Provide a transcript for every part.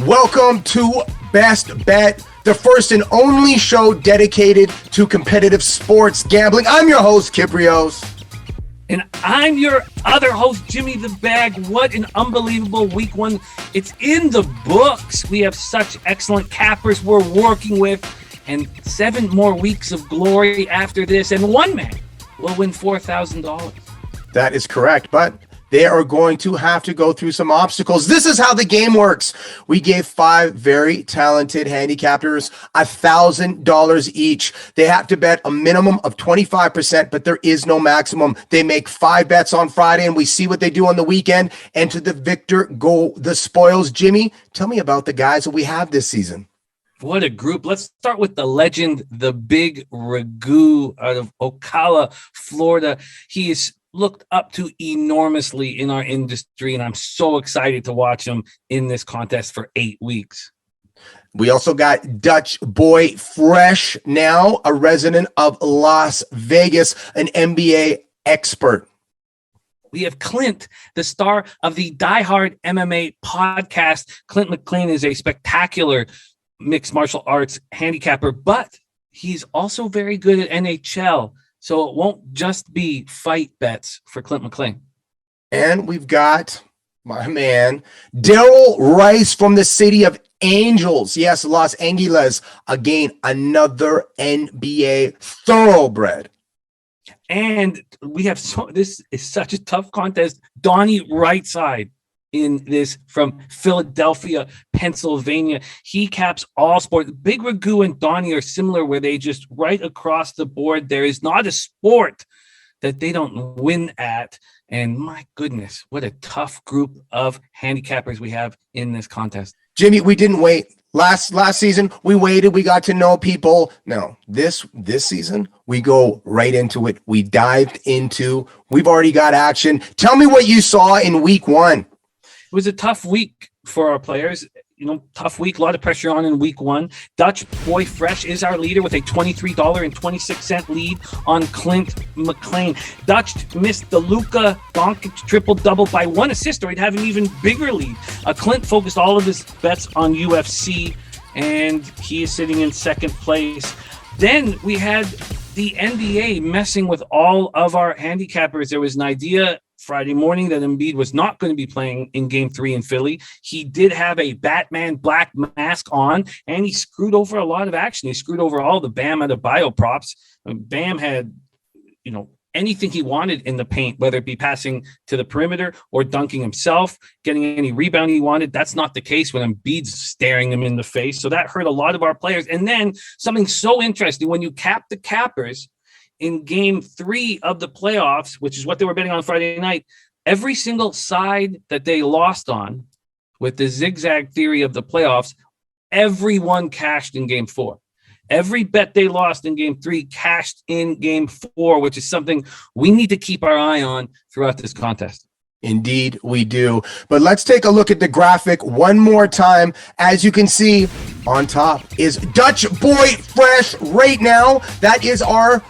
Welcome to Best Bet, the first and only show dedicated to competitive sports gambling. I'm your host, Kip Rios. And I'm your other host, Jimmy the Bag. What an unbelievable week one. It's in the books. We have such excellent cappers we're working with, and 7 more weeks of glory after this, and one man will win $4,000. That is correct, but they are going to have to go through some obstacles. This is how the game works. We gave 5 very talented handicappers $1,000 each. They have to bet a minimum of 25%, but there is no maximum. They make 5 bets on Friday, and we see what they do on the weekend. And to the victor go the spoils. Jimmy, tell me about the guys that we have this season. What a group. Let's start with the legend, the Big Ragu out of Ocala, Florida. He is looked up to enormously in our industry, and I'm so excited to watch him in this contest for 8 weeks. We also got Dutch Boy Fresh, now a resident of Las Vegas, an NBA expert. We have Clint, the star of the Die Hard MMA podcast. Clint McLean is a spectacular mixed martial arts handicapper, but he's also very good at NHL. So it won't just be fight bets for Clint McLean. And we've got my man, Daryl Rice from the City of Angels. Yes, Los Angeles. Again, another NBA thoroughbred. And we have this is such a tough contest. Donnie Rightside in this from Philadelphia, Pennsylvania. He caps all sports. Big Ragu and Donnie are similar where they just right across the board. There is not a sport that they don't win at. And my goodness, what a tough group of handicappers we have in this contest. Jimmy, we didn't wait. Last season, we waited. We got to know people. No, this season, we go right into it. We dived into, we've already got action. Tell me what you saw in week 1. It was a tough week for our players. Tough week, a lot of pressure on in week 1. Dutch Boy Fresh is our leader with a $23.26 lead on Clint McLean. Dutch missed the Luka Doncic triple-double by 1 assist, or he'd have an even bigger lead. Clint focused all of his bets on UFC, and he is sitting in second place. Then we had the NBA messing with all of our handicappers. There was an idea Friday morning that Embiid was not going to be playing in game 3 in Philly. He did have a Batman black mask on, and he screwed over a lot of action. He screwed over all the Bam Adebayo props. Bam had, anything he wanted in the paint, whether it be passing to the perimeter or dunking himself, getting any rebound he wanted. That's not the case when Embiid's staring him in the face. So that hurt a lot of our players. And then something so interesting, when you cap the cappers, in game 3 of the playoffs, which is what they were betting on Friday night, every single side that they lost on with the zigzag theory of the playoffs, everyone cashed in game 4. Every bet they lost in game 3 cashed in game 4, which is something we need to keep our eye on throughout this contest. Indeed, we do. But let's take a look at the graphic one more time. As you can see, on top is Dutch Boy Fresh right now. That is our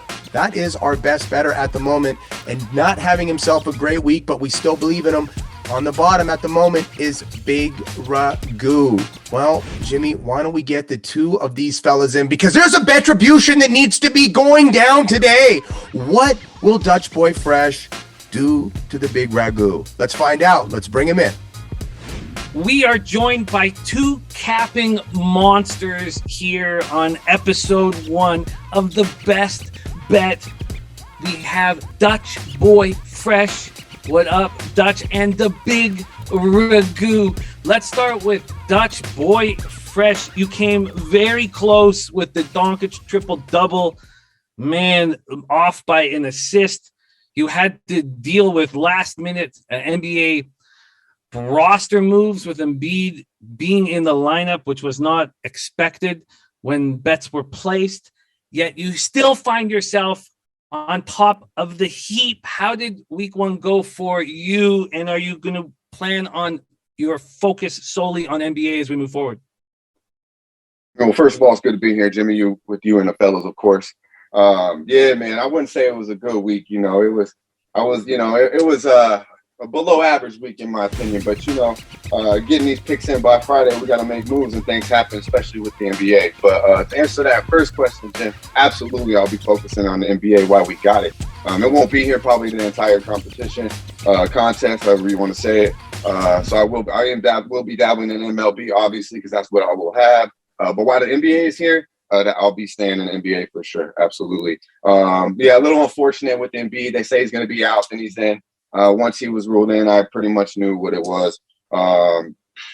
best bettor at the moment, and not having himself a great week, but we still believe in him. On the bottom at the moment is Big Ragu. Well, Jimmy, why don't we get the 2 of these fellas in? Because there's a betribution that needs to be going down today. What will Dutch Boy Fresh do to the Big Ragu? Let's find out. Let's bring him in. We are joined by 2 capping monsters here on episode 1 of the Best Bet. We have Dutch Boy Fresh. What up, Dutch? And the Big Ragu. Let's start with Dutch Boy Fresh. You came very close with the Doncic triple-double. Man, off by an assist. You had to deal with last-minute NBA roster moves with Embiid being in the lineup, which was not expected when bets were placed. Yet you still find yourself on top of the heap. How did week 1 go for you? And are you going to plan on your focus solely on NBA as we move forward? Well, first of all, it's good to be here, Jimmy, with you and the fellas, of course. Yeah, man, I wouldn't say it was a good week. It was a below average week in my opinion. But getting these picks in by Friday, we got to make moves and things happen, especially with the NBA. But to answer that first question, Jim, absolutely, I'll be focusing on the NBA while we got it. It won't be here probably the entire competition, contest, however you want to say it. So I will be dabbling in MLB, obviously, because that's what I will have. But while the NBA is here, that I'll be staying in the NBA for sure. Absolutely. A little unfortunate with Embiid. They say he's going to be out, and he's in. Once he was ruled in, I pretty much knew what it was.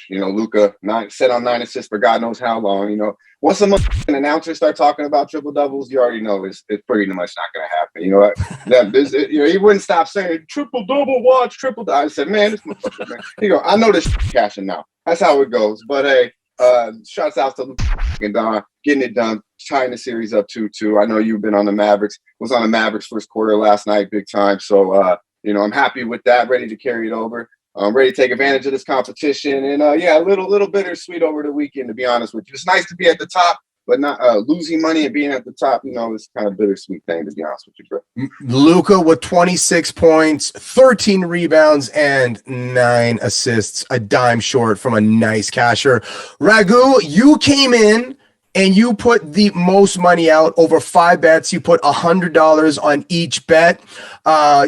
Luka set on 9 assists for God knows how long. Once an announcer start talking about triple doubles, you already know it's pretty much not going to happen. You know what? He wouldn't stop saying triple double, watch triple double. I said, man, this motherfucker, man. I know this cashing now. That's how it goes. But hey, shouts out to Luka and Don getting it done, tying the series up 2-2. I know you've been on the Mavericks. Was on the Mavericks first quarter last night, big time. So I'm happy with that. Ready to carry it over. I'm ready to take advantage of this competition, and a little bittersweet over the weekend. To be honest with you, it's nice to be at the top, but not losing money and being at the top. It's kind of bittersweet thing, to be honest with you, bro. Luka with 26 points, 13 rebounds, and 9 assists, a dime short from a nice casher. Ragu, you came in and you put the most money out over 5 bets. You put $100 on each bet.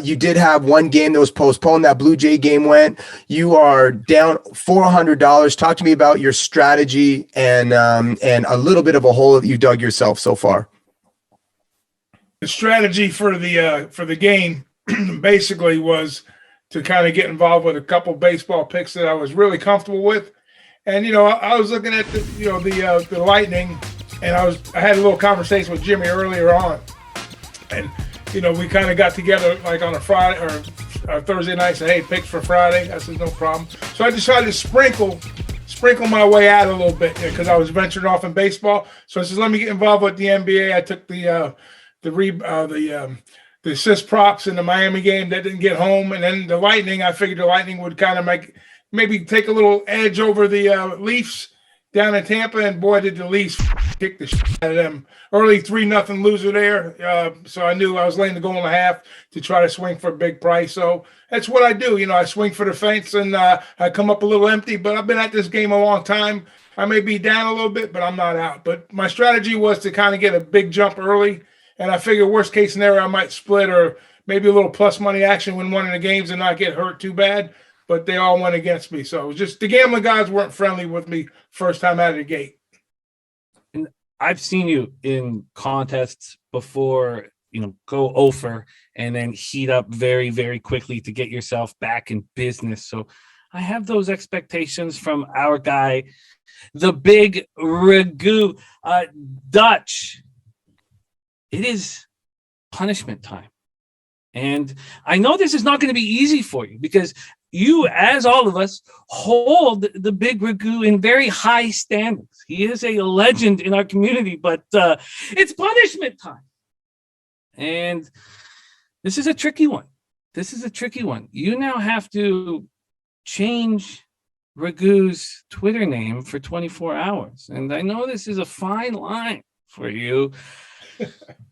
You did have one game that was postponed. That Blue Jay game went. You are down $400. Talk to me about your strategy and a little bit of a hole that you dug yourself so far. The strategy for the game basically was to kind of get involved with a couple baseball picks that I was really comfortable with. And I was looking at the Lightning, and I had a little conversation with Jimmy earlier on, and we kind of got together like on a Friday or Thursday night. Said, hey, picks for Friday. I said no problem. So I decided to sprinkle my way out a little bit because I was venturing off in baseball. So I said, let me get involved with the NBA. I took the assist props in the Miami game that didn't get home, and then the Lightning. I figured the Lightning would kind of maybe take a little edge over the Leafs down in Tampa, and boy, did the Leafs kick the shit out of them. Early 3-0 loser there, so I knew I was laying the goal and a half to try to swing for a big price. So that's what I do. I swing for the fence, and I come up a little empty, but I've been at this game a long time. I may be down a little bit, but I'm not out. But my strategy was to kind of get a big jump early, and I figure worst case scenario, I might split or maybe a little plus money action win one of the games and not get hurt too bad. But they all went against me. So it was just the gambling guys weren't friendly with me first time out of the gate. And I've seen you in contests before, go over and then heat up very, very quickly to get yourself back in business. So I have those expectations from our guy, the big Ragu. Dutch, it is punishment time. And I know this is not going to be easy for you because you, as all of us, hold the big Ragu in very high standards. He is a legend in our community, but it's punishment time. And this is a tricky one. You now have to change Ragu's Twitter name for 24 hours. And I know this is a fine line for you.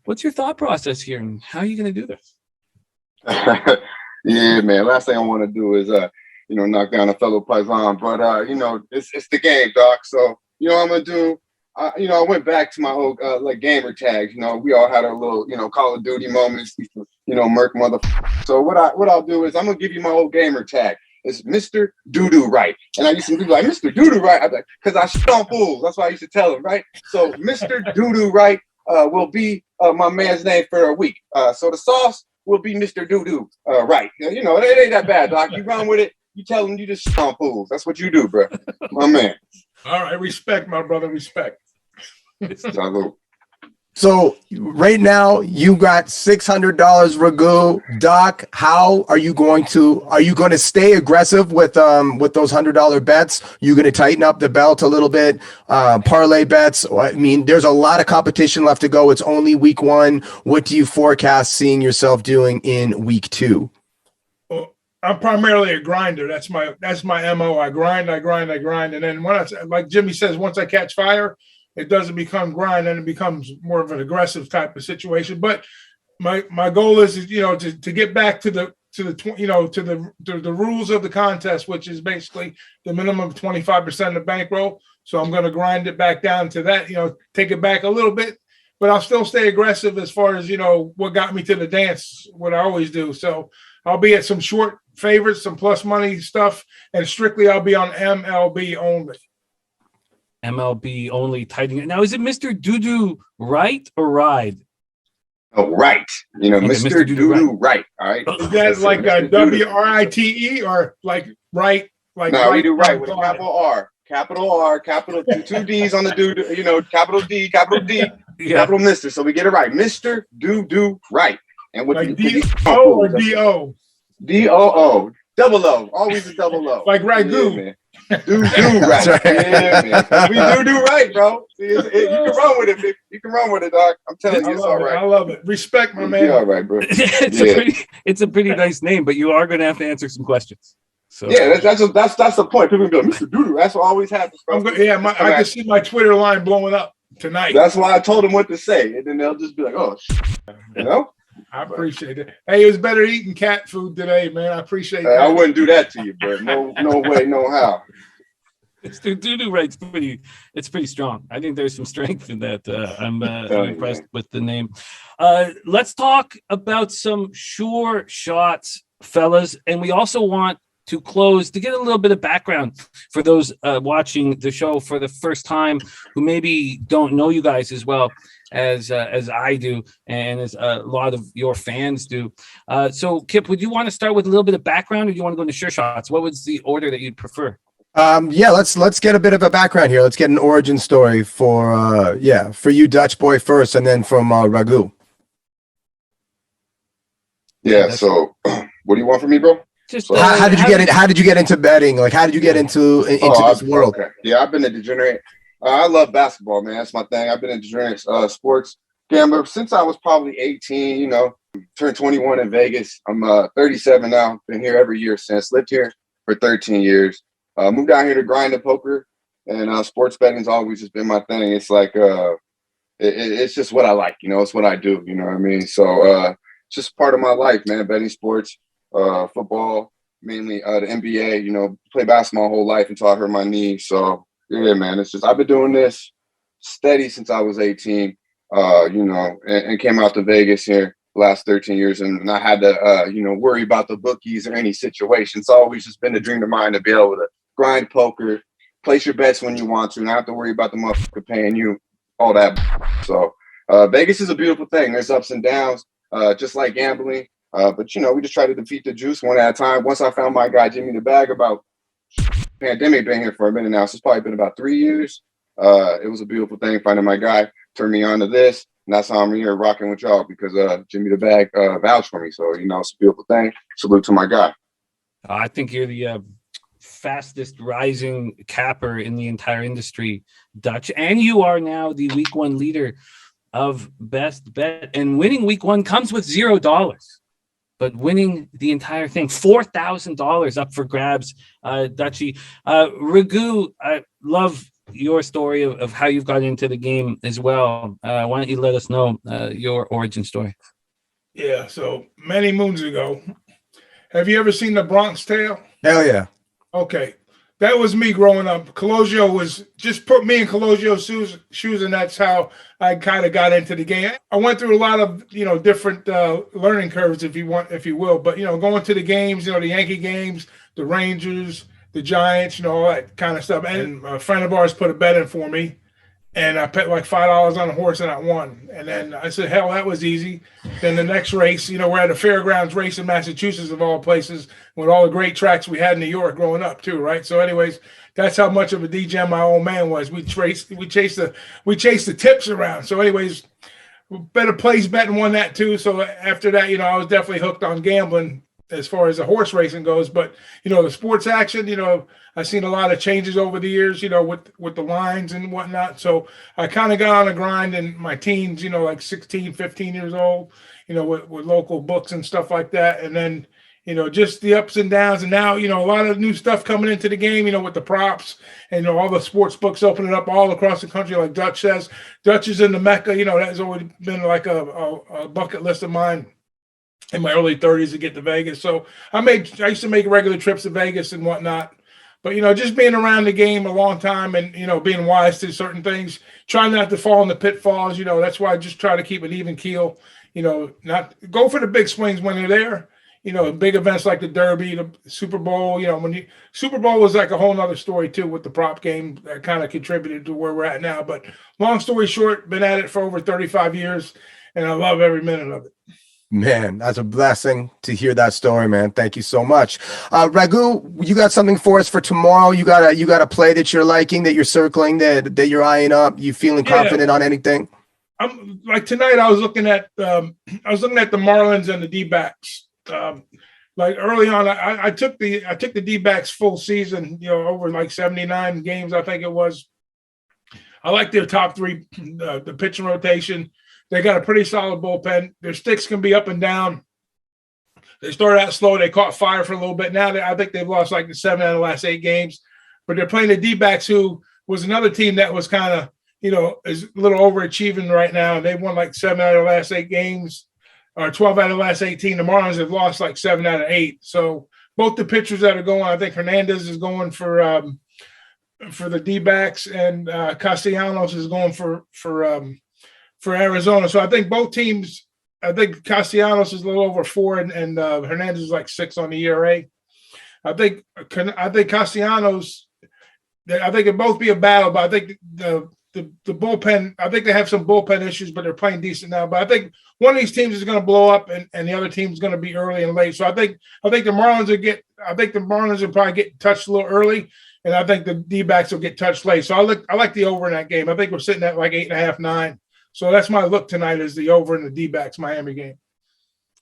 What's your thought process here, and how are you going to do this? Yeah, man. Last thing I want to do is, knock down a fellow Paisan. But, it's the game, Doc. So, I'm going to do, I went back to my old, gamer tags. We all had our little, Call of Duty moments, Merc motherfucker. So what I'll do is I'm going to give you my old gamer tag. It's Mr. Doo-Doo Right. And I used to be like, Mr. Doo-Doo Right. I'm like, because I shit on fools. That's what I used to tell him, right? So Mr. Doo-Doo Right will be my man's name for a week. So the sauce will be Mr. Doo-Doo Right. It ain't that bad, Doc. You run with it. You tell them you just shit on fools. That's what you do, bro. My man. All right. Respect, my brother. Respect. Salute. So right now you got $600, Ragu. Doc, how are you going to stay aggressive with those $100 bets? You going to tighten up the belt a little bit? Parlay bets. I mean, there's a lot of competition left to go. It's only week 1. What do you forecast seeing yourself doing in week 2? Well, I'm primarily a grinder. That's my MO. I grind. And then like Jimmy says, once I catch fire, it doesn't become grind, and it becomes more of an aggressive type of situation. But my goal is, to get back to to the rules of the contest, which is basically the minimum of 25% of bankroll. So I'm going to grind it back down to that, take it back a little bit, but I'll still stay aggressive as far as, what got me to the dance, what I always do. So I'll be at some short favorites, some plus money stuff, and strictly I'll be on MLB only. MLB only tightening it. Now, is it Mr. Doodoo right or ride? Oh, right. Mr. Doodoo right. All right. Is that like a WRITE or like right? Like no, right, we do right with a capital R, capital two D's on the dude, capital D, capital Mr. So we get it right. Mr. Doodoo right. And with like the D-O or D-O? D-O-O. Double O. Always a double O. Like ragu. Yeah, do right. Right. Yeah, man. We do right, bro. You can run with it. You can run with it, dog. I'm telling you, it's all right. I love it. Respect, my man. All right, bro. It's a pretty nice name, but you are going to have to answer some questions. So yeah, that's the point. People go, Mr. Doodoo. That's what always happens, bro. I can see my Twitter line blowing up tonight. That's why I told them what to say, and then they'll just be like, "Oh, I appreciate it. Hey, it was better eating cat food today, man. I appreciate that. I wouldn't do that to you, bro. No way, no how. Mr. Doodoo right's pretty strong. I think there's some strength in that. I'm impressed with the name. Let's talk about some sure shots, fellas, and we also want to close to get a little bit of background for those watching the show for the first time who maybe don't know you guys as well as I do and as a lot of your fans do. So Kip, would you want to start with a little bit of background, or do you want to go into sure shots? What was the order that you'd prefer? Let's get a bit of a background here. Let's get an origin story for you, Dutch boy, first, and then from Ragu. Yeah. So, what do you want from me, bro? Just how did you get in? How did you get into betting? Like, how did you get into this world? Okay. Yeah, I've been a degenerate. I love basketball, man. That's my thing. I've been a degenerate sports gambler since I was probably 18. Turned 21 in Vegas. I'm 37 now. Been here every year since. Lived here for 13 years. Moved down here to grind the poker, and sports betting's always just been my thing. It's like it's just what I like. It's what I do. You know what I mean? So it's just part of my life, man. Betting sports. Football, mainly the NBA, play basketball my whole life until I hurt my knee. So yeah, man, it's just, I've been doing this steady since I was 18, and came out to Vegas here the last 13 years. And I had to, worry about the bookies or any situation. It's always just been a dream of mine to be able to grind poker, place your bets when you want to, not have to worry about the motherfucker paying you all that. So Vegas is a beautiful thing. There's ups and downs, just like gambling. But we just try to defeat the juice one at a time. Once I found my guy Jimmy the Bag, about pandemic, been here for a minute now, so it's probably been about 3 years. It was a beautiful thing finding my guy, turned me on to this, and that's how I'm here rocking with y'all, because Jimmy the Bag vouched for me. So it's a beautiful thing. Salute to my guy. I think you're the fastest rising capper in the entire industry, Dutch, and you are now the week one leader of best bet. And winning week one comes with $0. But winning the entire thing, $4,000 up for grabs, Dutchie. Ragu, I love your story of how you've got into the game as well. Why don't you let us know your origin story? Yeah, so many moons ago. Have you ever seen The Bronx Tale? Hell yeah. Okay. That was me growing up. Colosio was just put me in Cologio's shoes, and that's how I kind of got into the game. I went through a lot of different learning curves, if you will. But going to the games, the Yankee games, the Rangers, the Giants, all that kind of stuff. And a friend of ours put a bet in for me, and I bet like $5 on a horse, and I won. And then I said, hell, that was easy. Then the next race, we're at a fairgrounds race in Massachusetts, of all places, with all the great tracks we had in New York growing up too, right? So anyways, that's how much of a DJ my old man was. We chased the tips around. So anyways, better place bet and won that too. So after that, I was definitely hooked on gambling as far as the horse racing goes. But the sports action, I've seen a lot of changes over the years, with the lines and whatnot. So I kind of got on a grind in my teens, like 16, 15 years old, with local books and stuff like that. And then, just the ups and downs. And now, a lot of new stuff coming into the game, with the props and, all the sports books opening up all across the country. Like Dutch says, Dutch is in the Mecca, that has always been like a bucket list of mine. in my early 30s to get to Vegas. So I used to make regular trips to Vegas and whatnot. But, just being around the game a long time and, being wise to certain things, trying not to fall in the pitfalls, that's why I just try to keep an even keel, not go for the big swings when they're there. Big events like the Derby, the Super Bowl, Super Bowl was like a whole nother story too with the prop game that kind of contributed to where we're at now. But long story short, been at it for over 35 years and I love every minute of it. Man, that's a blessing to hear that story, man. Thank you so much. Raghu, you got something for us for tomorrow? You got a play that you're liking, that you're circling, that you're eyeing up? You feeling confident on anything? I'm like tonight. I was looking at the Marlins and the D-backs. Like early on, I took the D-backs full season. Over like 79 games, I think it was. I like their top three, the pitching rotation. They got a pretty solid bullpen. Their sticks can be up and down. They started out slow. They caught fire for a little bit. Now I think they've lost like 7 out of the last 8 games. But they're playing the D-backs, who was another team that was kind of, is a little overachieving right now. They won like 7 out of the last 8 games, or 12 out of the last 18. The Marlins have lost like 7 out of 8. So both the pitchers that are going, I think Hernandez is going for the D-backs, and Castellanos is going for Arizona. So I think both teams, I think Castellanos is a little over 4 and Hernandez is like 6 on the ERA. I think Castellanos, I think it both be a battle, but I think the bullpen, I think they have some bullpen issues, but they're playing decent now. But I think one of these teams is going to blow up and the other team is going to be early and late. So I think the Marlins will probably get touched a little early, and I think the D-backs will get touched late. So I like the over in that game. I think we're sitting at like 8.5, 9. So that's my look tonight, is the over in the D-backs Miami game.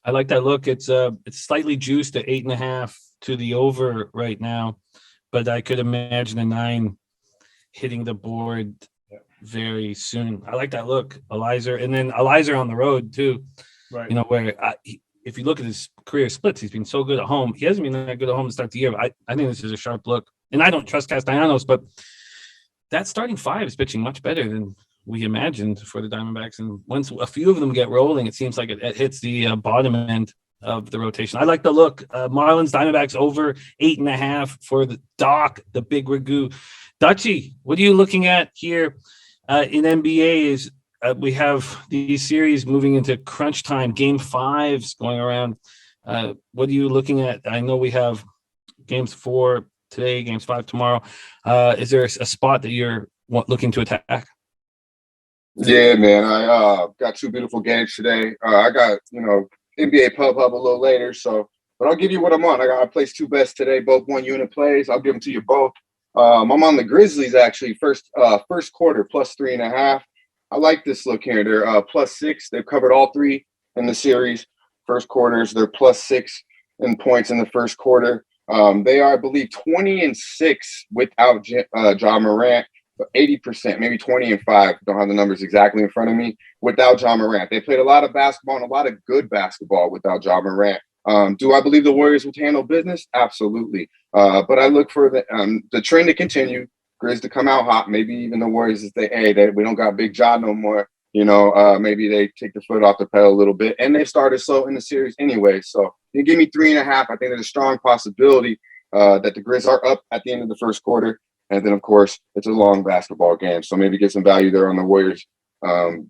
I like that look. It's slightly juiced to 8.5 to the over right now, but I could imagine a 9 hitting the board very soon. I like that look, Eliza, and then Eliza on the road too. Right. Where if you look at his career splits, he's been so good at home. He hasn't been that good at home to start the year. But I think this is a sharp look, and I don't trust Castellanos, but that starting 5 is pitching much better than we imagined for the Diamondbacks. And once a few of them get rolling, it seems like it hits the bottom end of the rotation. I like the look. Marlins, Diamondbacks over 8.5 for the Doc, the big Raghu. Dutchie, what are you looking at here in NBA? Is we have these series moving into crunch time, game 5s going around. What are you looking at? I know we have games 4 today, games 5 tomorrow. Is there a spot that you're looking to attack? Yeah, man. I got 2 beautiful games today. I got, NBA Pub Hub a little later. But I'll give you what I'm on. I placed 2 bets today, both 1 unit plays. I'll give them to you both. I'm on the Grizzlies, actually, first quarter, plus 3.5. I like this look here. They're plus 6. They've covered all 3 in the series. First quarters, they're plus 6 in points in the first quarter. They are, I believe, 20-6 without Ja Morant. 80%, maybe 20-5. Don't have the numbers exactly in front of me. Without Ja Morant, they played a lot of basketball and a lot of good basketball without Ja Morant. Do I believe the Warriors will handle business? Absolutely. But I look for the trend to continue. Grizz to come out hot. Maybe even the Warriors to say, "Hey, we don't got Big Ja no more." Maybe they take the foot off the pedal a little bit, and they started slow in the series anyway. So you give me 3.5. I think there's a strong possibility that the Grizz are up at the end of the first quarter. And then, of course, it's a long basketball game. So maybe get some value there on the Warriors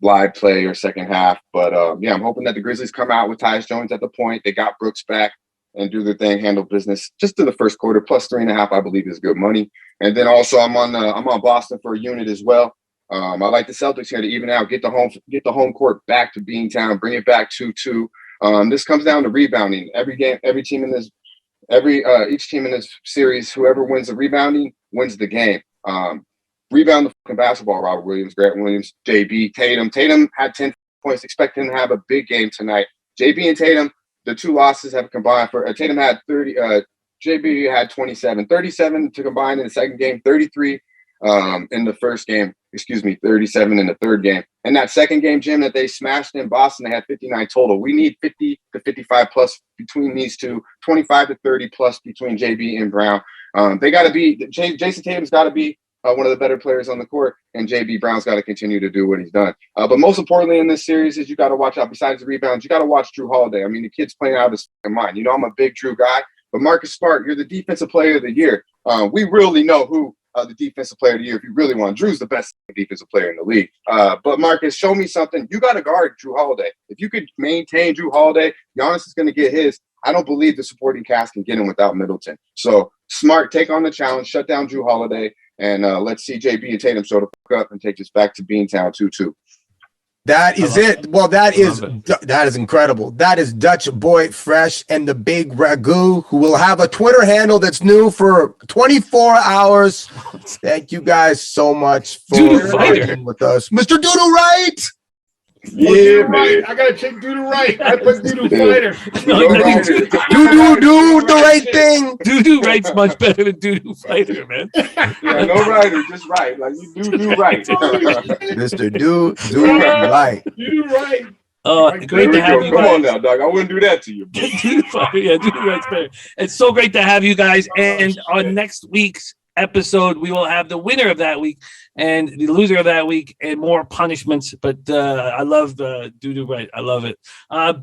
live play or second half. But, I'm hoping that the Grizzlies come out with Tyus Jones at the point. They got Brooks back and do their thing, handle business just to the first quarter. Plus 3.5, I believe, is good money. And then also I'm on Boston for a unit as well. I like the Celtics here to even out, get the home court back to Beantown, bring it back 2-2. This comes down to rebounding. Each team in this series, whoever wins the rebounding wins the game. Rebound the fucking basketball, Robert Williams, Grant Williams, JB, Tatum. Tatum had 10 points. Expect him to have a big game tonight. JB and Tatum, the 2 losses have combined for Tatum had 30. JB had 27. 37 to combine in the second game, 33 in the first game. 37 in the third game. And that second game, Jim, that they smashed in Boston, they had 59 total. We need 50 to 55 plus between these two, 25 to 30 plus between JB and Brown. They got to be Jason Tatum's got to be one of the better players on the court, and JB Brown's got to continue to do what he's done. But most importantly in this series is you got to watch out. Besides the rebounds, you got to watch Drew Holiday. I mean, the kid's playing out of his mind. You know, I'm a big Drew guy, but Marcus Smart, you're the defensive player of the year. We really know who the defensive player of the year, if you really want. Drew's the best defensive player in the league. But Marcus, show me something. You got to guard Drew Holiday. If you could maintain Drew Holiday, Giannis is going to get his. I don't believe the supporting cast can get him without Middleton. So Smart, take on the challenge, shut down Drew Holiday, and let's see JB and Tatum show the fuck up and take this back to Beantown 2-2. That is it. Well, that is incredible. That is Dutch Boy Fresh and the Big Ragu, who will have a Twitter handle that's new for 24 hours. Thank you guys so much for working with us. Mr. Doodle Right. Yeah, right. I gotta check Doodoo right. I put Doodoo fighter. Do the right thing. Doodoo right's much better than Doodoo fighter, man. Yeah, no writer, just right. Like you do right. Mr. Do right. You do right. Oh, great to have you guys. Come on now, dog. I wouldn't do that to you. Doodoo fighter, yeah, Doodoo right's better. It's so great to have you guys. And on next week's episode, we will have the winner of that week and the loser of that week and more punishments. But I love Doodoo Right. I love it.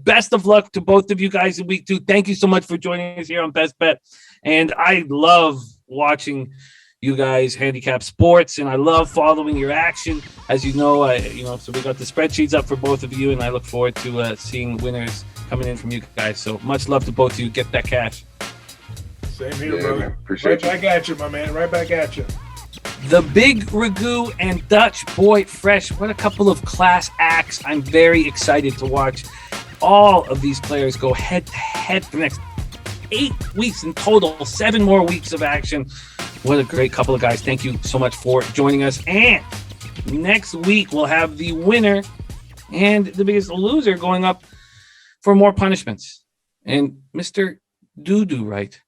Best of luck to both of you guys in week 2. Thank you so much for joining us here on Best Bet. And I love watching you guys handicap sports, and I love following your action. As you know, so we got the spreadsheets up for both of you, and I look forward to seeing winners coming in from you guys. So much love to both of you. Get that cash. Same here, brother. Man, appreciate Right back at you, my man. Right back at you. The Big Ragu and Dutch Boy Fresh. What a couple of class acts. I'm very excited to watch all of these players go head to head for the next 8 weeks in total. 7 more weeks of action. What a great couple of guys. Thank you so much for joining us. And next week, we'll have the winner and the biggest loser going up for more punishments. And Mr. Doodoo Right.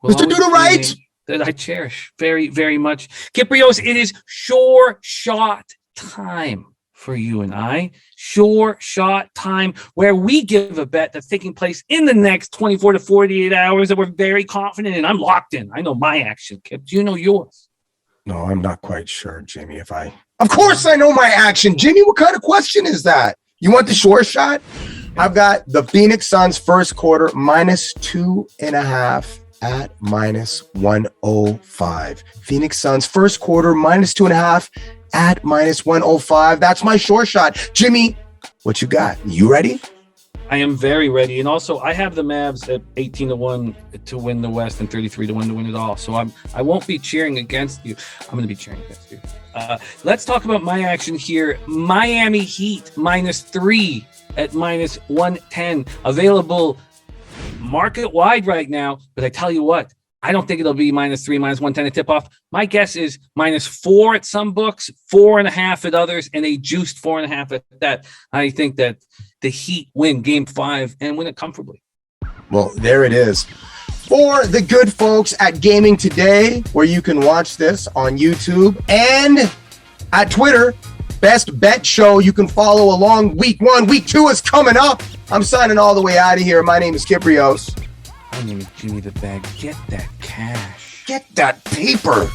Mr. Doodoo Right. That I cherish very, very much. Kiprios, it is sure shot time for you and I. Sure shot time where we give a bet that's taking place in the next 24 to 48 hours that we're very confident in. I'm locked in. I know my action, Kip. Do you know yours? No, I'm not quite sure, Jimmy. Of course I know my action. Jimmy, what kind of question is that? You want the sure shot? I've got the Phoenix Suns first quarter -2.5 at -105. Phoenix Suns first quarter -2.5 at -105. That's my sure shot. Jimmy, what you got? You ready? I am very ready. And also, I have the Mavs at 18-1 to win the West and 33-1 to win it all. So I won't be cheering against you. I'm going to be cheering against you. Let's talk about my action here. Miami Heat -3 at -110. Available market wide right now. But I tell you what, I don't think it'll be -3, -110 to tip off. My guess is -4 at some books, 4.5 at others, and a juiced 4.5 at that. I think that the Heat win Game 5 and win it comfortably. Well, there it is. For the good folks at Gaming Today, where you can watch this on YouTube and at Twitter, Best Bet Show. You can follow along. Week 1, Week 2 is coming up. I'm signing all the way out of here. My name is Kiprios. My name is Jimmy the Bag. Get that cash. Get that paper.